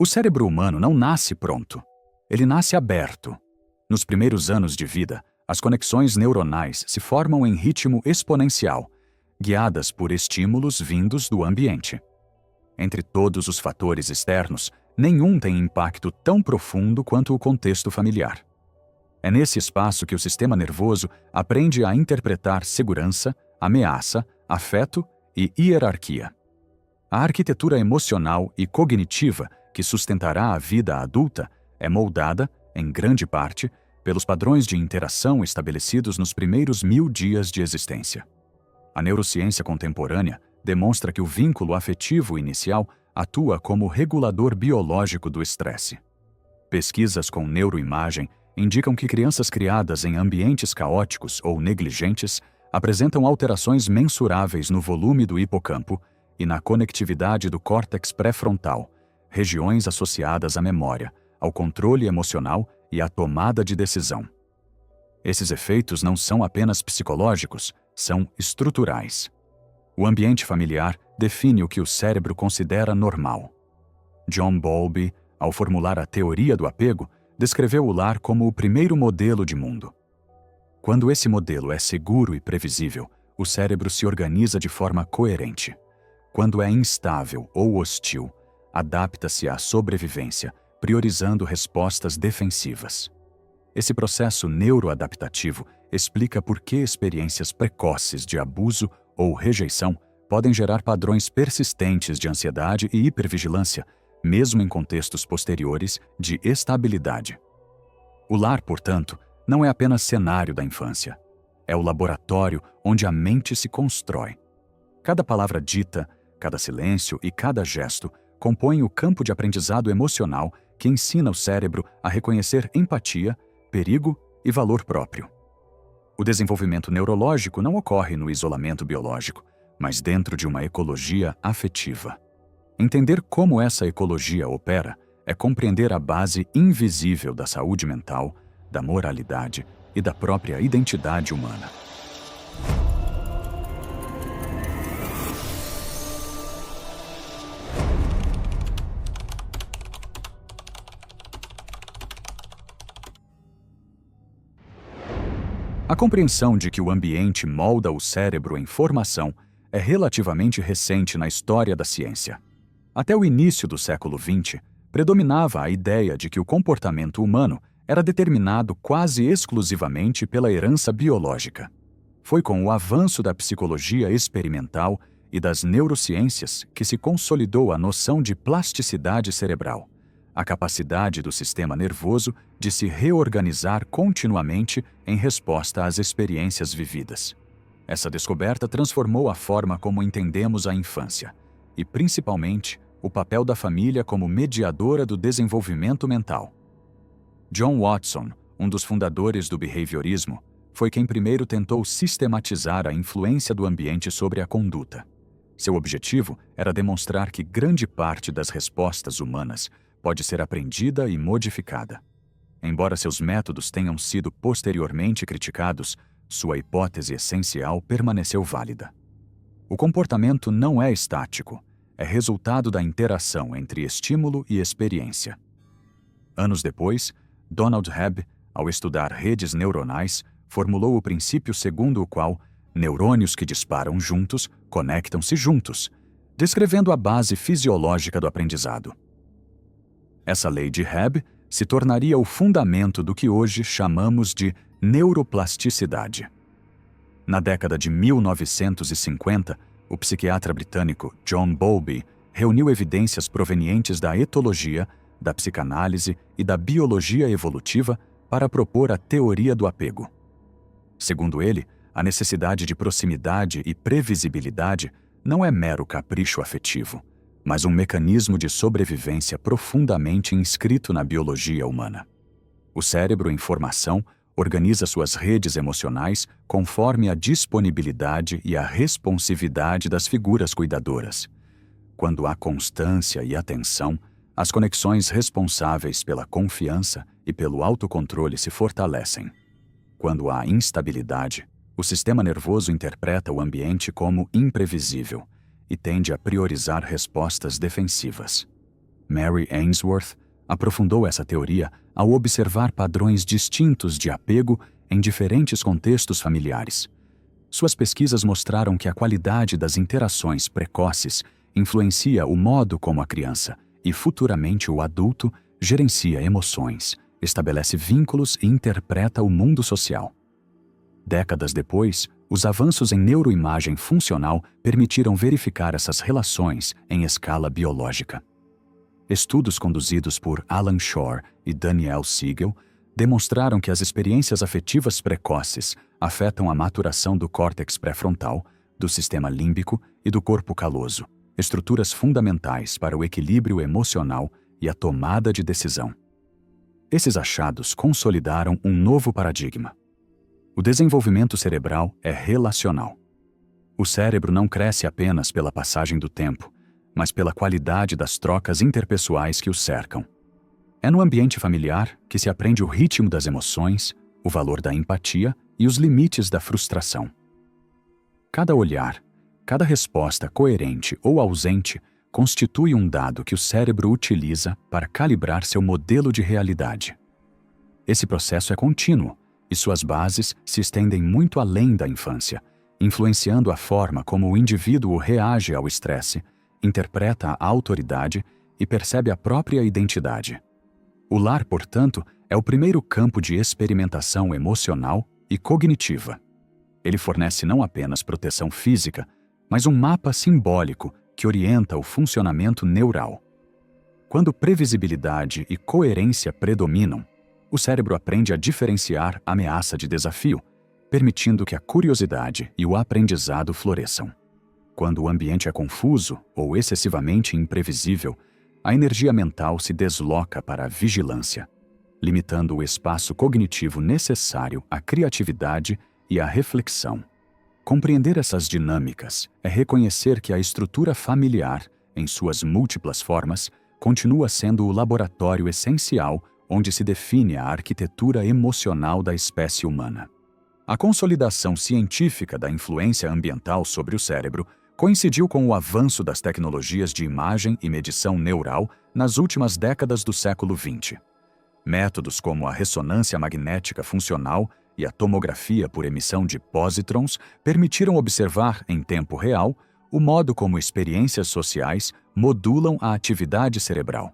O cérebro humano não nasce pronto. Ele nasce aberto. Nos primeiros anos de vida, as conexões neuronais se formam em ritmo exponencial, guiadas por estímulos vindos do ambiente. Entre todos os fatores externos, nenhum tem impacto tão profundo quanto o contexto familiar. É nesse espaço que o sistema nervoso aprende a interpretar segurança, ameaça, afeto e hierarquia. A arquitetura emocional e cognitiva que sustentará a vida adulta é moldada, em grande parte, pelos padrões de interação estabelecidos nos primeiros 1000 dias de existência. A neurociência contemporânea demonstra que o vínculo afetivo inicial atua como regulador biológico do estresse. Pesquisas com neuroimagem indicam que crianças criadas em ambientes caóticos ou negligentes apresentam alterações mensuráveis no volume do hipocampo e na conectividade do córtex pré-frontal, regiões associadas à memória, ao controle emocional e à tomada de decisão. Esses efeitos não são apenas psicológicos, são estruturais. O ambiente familiar define o que o cérebro considera normal. John Bowlby, ao formular a teoria do apego, descreveu o lar como o primeiro modelo de mundo. Quando esse modelo é seguro e previsível, o cérebro se organiza de forma coerente. Quando é instável ou hostil, adapta-se à sobrevivência, priorizando respostas defensivas. Esse processo neuroadaptativo explica por que experiências precoces de abuso ou rejeição podem gerar padrões persistentes de ansiedade e hipervigilância, mesmo em contextos posteriores de estabilidade. O lar, portanto, não é apenas cenário da infância. É o laboratório onde a mente se constrói. Cada palavra dita, cada silêncio e cada gesto compõem o campo de aprendizado emocional que ensina o cérebro a reconhecer empatia, perigo e valor próprio. O desenvolvimento neurológico não ocorre no isolamento biológico, mas dentro de uma ecologia afetiva. Entender como essa ecologia opera é compreender a base invisível da saúde mental, da moralidade e da própria identidade humana. A compreensão de que o ambiente molda o cérebro em formação é relativamente recente na história da ciência. Até o início do século XX, predominava a ideia de que o comportamento humano era determinado quase exclusivamente pela herança biológica. Foi com o avanço da psicologia experimental e das neurociências que se consolidou a noção de plasticidade cerebral, a capacidade do sistema nervoso de se reorganizar continuamente em resposta às experiências vividas. Essa descoberta transformou a forma como entendemos a infância e, principalmente, o papel da família como mediadora do desenvolvimento mental. John Watson, um dos fundadores do behaviorismo, foi quem primeiro tentou sistematizar a influência do ambiente sobre a conduta. Seu objetivo era demonstrar que grande parte das respostas humanas pode ser aprendida e modificada. Embora seus métodos tenham sido posteriormente criticados, sua hipótese essencial permaneceu válida. O comportamento não é estático, é resultado da interação entre estímulo e experiência. Anos depois, Donald Hebb, ao estudar redes neuronais, formulou o princípio segundo o qual neurônios que disparam juntos conectam-se juntos, descrevendo a base fisiológica do aprendizado. Essa lei de Hebb se tornaria o fundamento do que hoje chamamos de neuroplasticidade. Na década de 1950, o psiquiatra britânico John Bowlby reuniu evidências provenientes da etologia, da psicanálise e da biologia evolutiva para propor a teoria do apego. Segundo ele, a necessidade de proximidade e previsibilidade não é mero capricho afetivo, mas um mecanismo de sobrevivência profundamente inscrito na biologia humana. O cérebro em formação organiza suas redes emocionais conforme a disponibilidade e a responsividade das figuras cuidadoras. Quando há constância e atenção, as conexões responsáveis pela confiança e pelo autocontrole se fortalecem. Quando há instabilidade, o sistema nervoso interpreta o ambiente como imprevisível e tende a priorizar respostas defensivas. Mary Ainsworth aprofundou essa teoria ao observar padrões distintos de apego em diferentes contextos familiares. Suas pesquisas mostraram que a qualidade das interações precoces influencia o modo como a criança, e futuramente o adulto, gerencia emoções, estabelece vínculos e interpreta o mundo social. Décadas depois, os avanços em neuroimagem funcional permitiram verificar essas relações em escala biológica. Estudos conduzidos por Alan Shore e Daniel Siegel demonstraram que as experiências afetivas precoces afetam a maturação do córtex pré-frontal, do sistema límbico e do corpo caloso, estruturas fundamentais para o equilíbrio emocional e a tomada de decisão. Esses achados consolidaram um novo paradigma. O desenvolvimento cerebral é relacional. O cérebro não cresce apenas pela passagem do tempo, mas pela qualidade das trocas interpessoais que o cercam. É no ambiente familiar que se aprende o ritmo das emoções, o valor da empatia e os limites da frustração. Cada olhar, cada resposta coerente ou ausente constitui um dado que o cérebro utiliza para calibrar seu modelo de realidade. Esse processo é contínuo e suas bases se estendem muito além da infância, influenciando a forma como o indivíduo reage ao estresse, interpreta a autoridade e percebe a própria identidade. O lar, portanto, é o primeiro campo de experimentação emocional e cognitiva. Ele fornece não apenas proteção física, mas um mapa simbólico que orienta o funcionamento neural. Quando previsibilidade e coerência predominam, o cérebro aprende a diferenciar ameaça de desafio, permitindo que a curiosidade e o aprendizado floresçam. Quando o ambiente é confuso ou excessivamente imprevisível, a energia mental se desloca para a vigilância, limitando o espaço cognitivo necessário à criatividade e à reflexão. Compreender essas dinâmicas é reconhecer que a estrutura familiar, em suas múltiplas formas, continua sendo o laboratório essencial onde se define a arquitetura emocional da espécie humana. A consolidação científica da influência ambiental sobre o cérebro coincidiu com o avanço das tecnologias de imagem e medição neural nas últimas décadas do século XX. Métodos como a ressonância magnética funcional e a tomografia por emissão de pósitrons permitiram observar, em tempo real, o modo como experiências sociais modulam a atividade cerebral.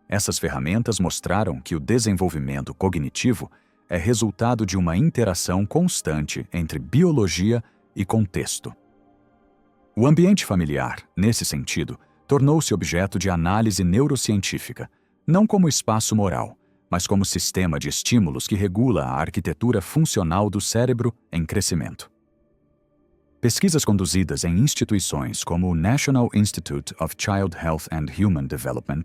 Essas ferramentas mostraram que o desenvolvimento cognitivo é resultado de uma interação constante entre biologia e contexto. O ambiente familiar, nesse sentido, tornou-se objeto de análise neurocientífica, não como espaço moral, mas como sistema de estímulos que regula a arquitetura funcional do cérebro em crescimento. Pesquisas conduzidas em instituições como o National Institute of Child Health and Human Development,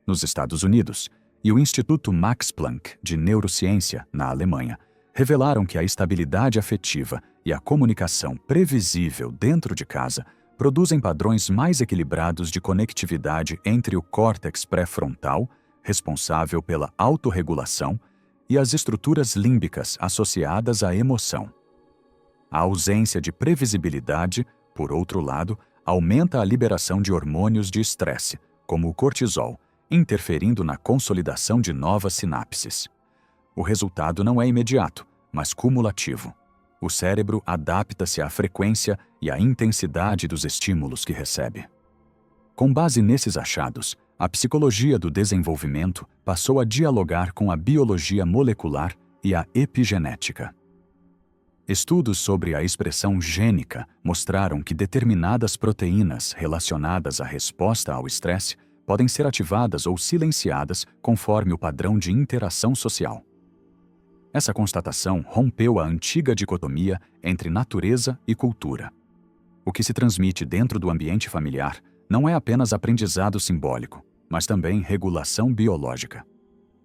nos Estados Unidos, e o Instituto Max Planck de Neurociência, na Alemanha, revelaram que a estabilidade afetiva e a comunicação previsível dentro de casa produzem padrões mais equilibrados de conectividade entre o córtex pré-frontal, responsável pela autorregulação, e as estruturas límbicas associadas à emoção. A ausência de previsibilidade, por outro lado, aumenta a liberação de hormônios de estresse, como o cortisol, interferindo na consolidação de novas sinapses. O resultado não é imediato, mas cumulativo. O cérebro adapta-se à frequência e à intensidade dos estímulos que recebe. Com base nesses achados, a psicologia do desenvolvimento passou a dialogar com a biologia molecular e a epigenética. Estudos sobre a expressão gênica mostraram que determinadas proteínas relacionadas à resposta ao estresse podem ser ativadas ou silenciadas conforme o padrão de interação social. Essa constatação rompeu a antiga dicotomia entre natureza e cultura. O que se transmite dentro do ambiente familiar não é apenas aprendizado simbólico, mas também regulação biológica.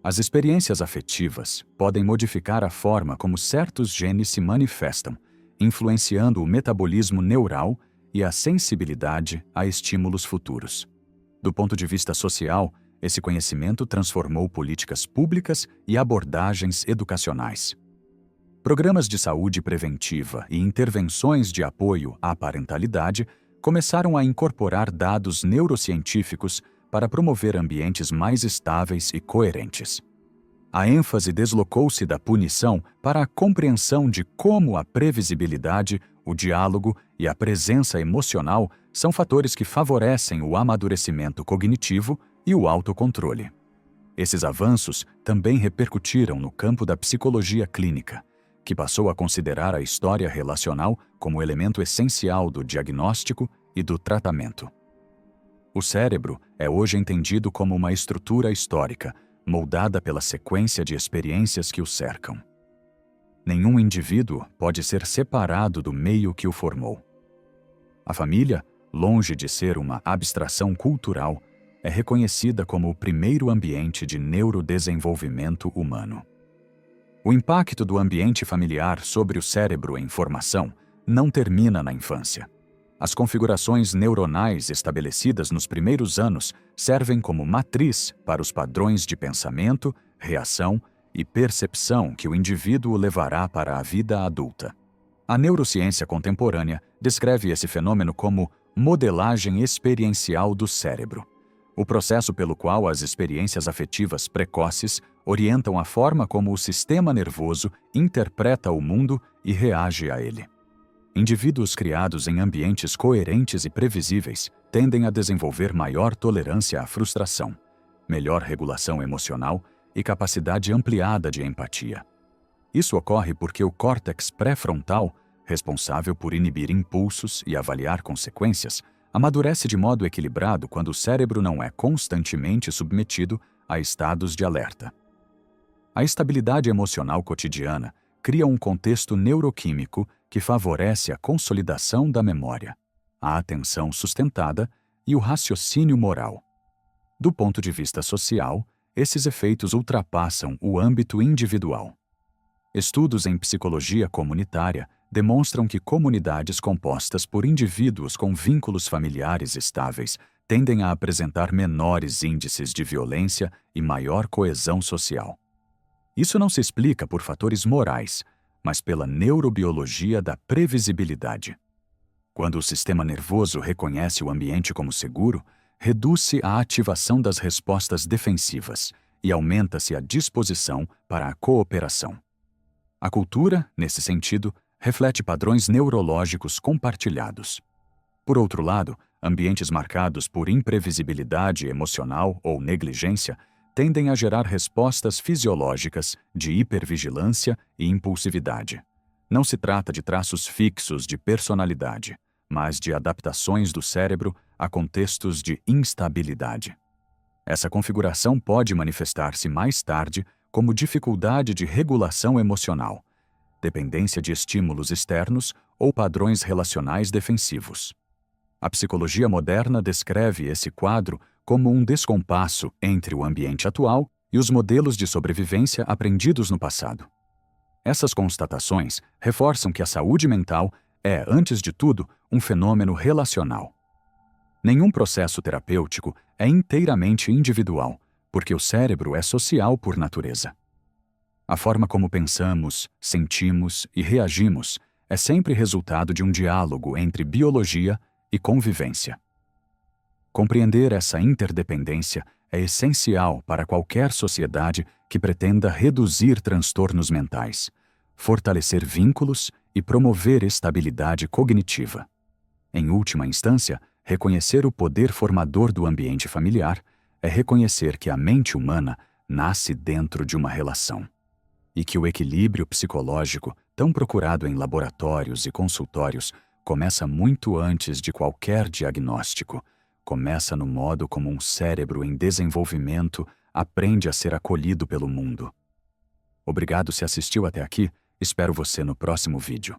As experiências afetivas podem modificar a forma como certos genes se manifestam, influenciando o metabolismo neural e a sensibilidade a estímulos futuros. Do ponto de vista social, esse conhecimento transformou políticas públicas e abordagens educacionais. Programas de saúde preventiva e intervenções de apoio à parentalidade começaram a incorporar dados neurocientíficos para promover ambientes mais estáveis e coerentes. A ênfase deslocou-se da punição para a compreensão de como a previsibilidade, o diálogo e a presença emocional são fatores que favorecem o amadurecimento cognitivo e o autocontrole. Esses avanços também repercutiram no campo da psicologia clínica, que passou a considerar a história relacional como elemento essencial do diagnóstico e do tratamento. O cérebro é hoje entendido como uma estrutura histórica, moldada pela sequência de experiências que o cercam. Nenhum indivíduo pode ser separado do meio que o formou. A família, longe de ser uma abstração cultural, é reconhecida como o primeiro ambiente de neurodesenvolvimento humano. O impacto do ambiente familiar sobre o cérebro em formação não termina na infância. As configurações neuronais estabelecidas nos primeiros anos servem como matriz para os padrões de pensamento, reação e percepção que o indivíduo levará para a vida adulta. A neurociência contemporânea descreve esse fenômeno como modelagem experiencial do cérebro, o processo pelo qual as experiências afetivas precoces orientam a forma como o sistema nervoso interpreta o mundo e reage a ele. Indivíduos criados em ambientes coerentes e previsíveis tendem a desenvolver maior tolerância à frustração, melhor regulação emocional e capacidade ampliada de empatia. Isso ocorre porque o córtex pré-frontal, responsável por inibir impulsos e avaliar consequências, amadurece de modo equilibrado quando o cérebro não é constantemente submetido a estados de alerta. A estabilidade emocional cotidiana cria um contexto neuroquímico que favorece a consolidação da memória, a atenção sustentada e o raciocínio moral. Do ponto de vista social, esses efeitos ultrapassam o âmbito individual. Estudos em psicologia comunitária demonstram que comunidades compostas por indivíduos com vínculos familiares estáveis tendem a apresentar menores índices de violência e maior coesão social. Isso não se explica por fatores morais, mas pela neurobiologia da previsibilidade. Quando o sistema nervoso reconhece o ambiente como seguro, reduz-se a ativação das respostas defensivas e aumenta-se a disposição para a cooperação. A cultura, nesse sentido, reflete padrões neurológicos compartilhados. Por outro lado, ambientes marcados por imprevisibilidade emocional ou negligência tendem a gerar respostas fisiológicas de hipervigilância e impulsividade. Não se trata de traços fixos de personalidade, mas de adaptações do cérebro a contextos de instabilidade. Essa configuração pode manifestar-se mais tarde como dificuldade de regulação emocional, dependência de estímulos externos ou padrões relacionais defensivos. A psicologia moderna descreve esse quadro como um descompasso entre o ambiente atual e os modelos de sobrevivência aprendidos no passado. Essas constatações reforçam que a saúde mental é, antes de tudo, um fenômeno relacional. Nenhum processo terapêutico é inteiramente individual, porque o cérebro é social por natureza. A forma como pensamos, sentimos e reagimos é sempre resultado de um diálogo entre biologia e convivência. Compreender essa interdependência é essencial para qualquer sociedade que pretenda reduzir transtornos mentais, fortalecer vínculos e promover estabilidade cognitiva. Em última instância, reconhecer o poder formador do ambiente familiar é reconhecer que a mente humana nasce dentro de uma relação e que o equilíbrio psicológico, tão procurado em laboratórios e consultórios, começa muito antes de qualquer diagnóstico. Começa no modo como um cérebro em desenvolvimento aprende a ser acolhido pelo mundo. Obrigado se assistiu até aqui, espero você no próximo vídeo.